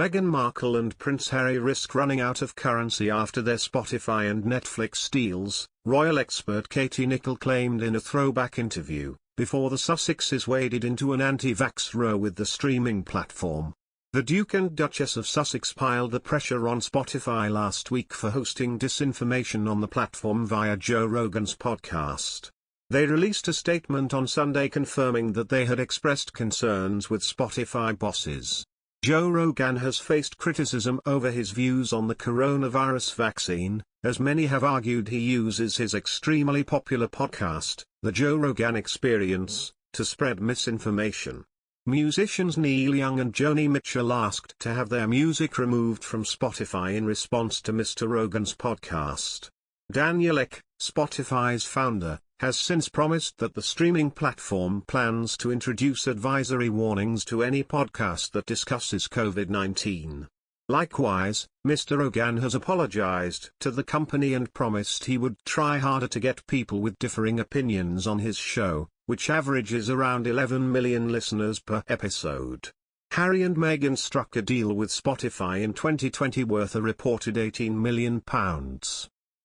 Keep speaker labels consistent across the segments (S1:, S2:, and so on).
S1: Meghan Markle and Prince Harry risk running out of currency after their Spotify and Netflix deals, royal expert Katie Nicholl claimed in a throwback interview, before the Sussexes waded into an anti-vax row with the streaming platform. The Duke and Duchess of Sussex piled the pressure on Spotify last week for hosting disinformation on the platform via Joe Rogan's podcast. They released a statement on Sunday confirming that they had expressed concerns with Spotify bosses. Joe Rogan has faced criticism over his views on the coronavirus vaccine, as many have argued he uses his extremely popular podcast, The Joe Rogan Experience, to spread misinformation. Musicians Neil Young and Joni Mitchell asked to have their music removed from Spotify in response to Mr Rogan's podcast. Daniel Ek, Spotify's founder, has since promised that the streaming platform plans to introduce advisory warnings to any podcast that discusses COVID-19. Likewise, Mr Rogan has apologized to the company and promised he would try harder to get people with differing opinions on his show, which averages around 11 million listeners per episode. Harry and Meghan struck a deal with Spotify in 2020 worth a reported £18 million.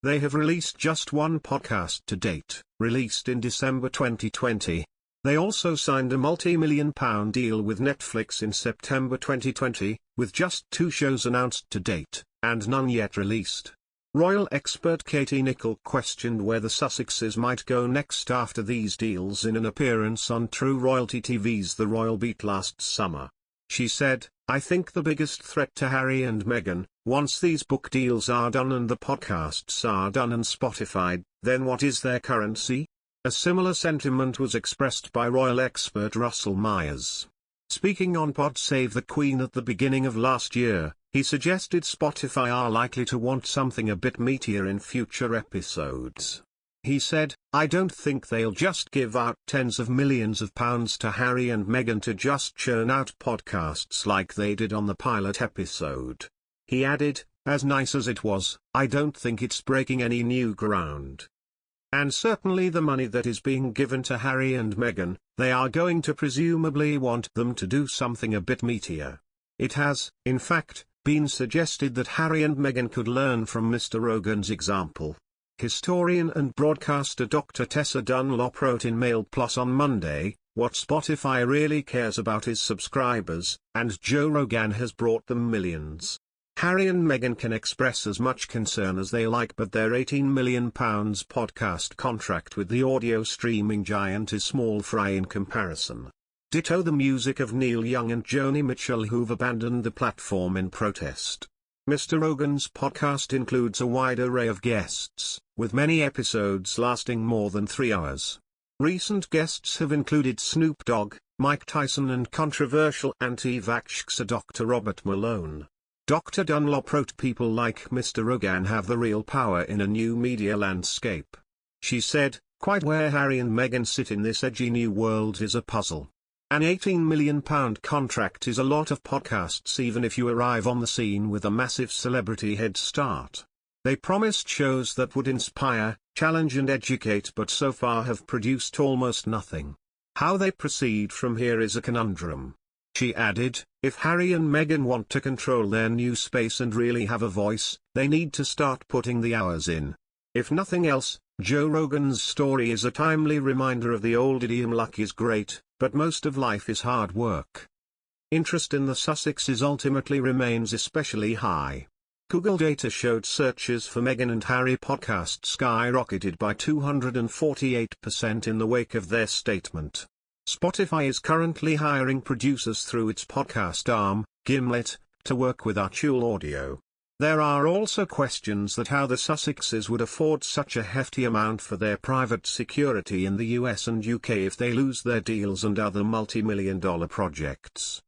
S1: They have released just one podcast to date, released in December 2020. They also signed a multi-million-pound deal with Netflix in September 2020, with just 2 shows announced to date, and none yet released. Royal expert Katie Nicholl questioned where the Sussexes might go next after these deals in an appearance on True Royalty TV's The Royal Beat last summer. She said, "I think the biggest threat to Harry and Meghan, once these book deals are done and the podcasts are done and Spotify, then what is their currency?" A similar sentiment was expressed by royal expert Russell Myers. Speaking on Pod Save the Queen at the beginning of last year, he suggested Spotify are likely to want something a bit meatier in future episodes. He said, "I don't think they'll just give out tens of millions of pounds to Harry and Meghan to just churn out podcasts like they did on the pilot episode." He added, "As nice as it was, I don't think it's breaking any new ground. And certainly the money that is being given to Harry and Meghan, they are going to presumably want them to do something a bit meatier." It has, in fact, been suggested that Harry and Meghan could learn from Mr Rogan's example. Historian and broadcaster Dr. Tessa Dunlop wrote in Mail Plus on Monday, "What Spotify really cares about is subscribers, and Joe Rogan has brought them millions. Harry and Meghan can express as much concern as they like, but their £18 million podcast contract with the audio streaming giant is small fry in comparison." Ditto the music of Neil Young and Joni Mitchell, who've abandoned the platform in protest. Mr Rogan's podcast includes a wide array of guests, with many episodes lasting more than 3 hours. Recent guests have included Snoop Dogg, Mike Tyson and controversial anti-vaxxer Dr. Robert Malone. Dr. Dunlop wrote, "People like Mr Rogan have the real power in a new media landscape." She said, "Quite where Harry and Meghan sit in this edgy new world is a puzzle. An £18 million contract is a lot of podcasts even if you arrive on the scene with a massive celebrity head start. They promised shows that would inspire, challenge and educate, but so far have produced almost nothing. How they proceed from here is a conundrum." She added, "If Harry and Meghan want to control their new space and really have a voice, they need to start putting the hours in. If nothing else, Joe Rogan's story is a timely reminder of the old idiom, luck is great, but most of life is hard work." Interest in the Sussexes ultimately remains especially high. Google data showed searches for Meghan and Harry podcast skyrocketed by 248% in the wake of their statement. Spotify is currently hiring producers through its podcast arm, Gimlet, to work with Archie Audio. There are also questions that how the Sussexes would afford such a hefty amount for their private security in the US and UK if they lose their deals and other multi-million-dollar projects.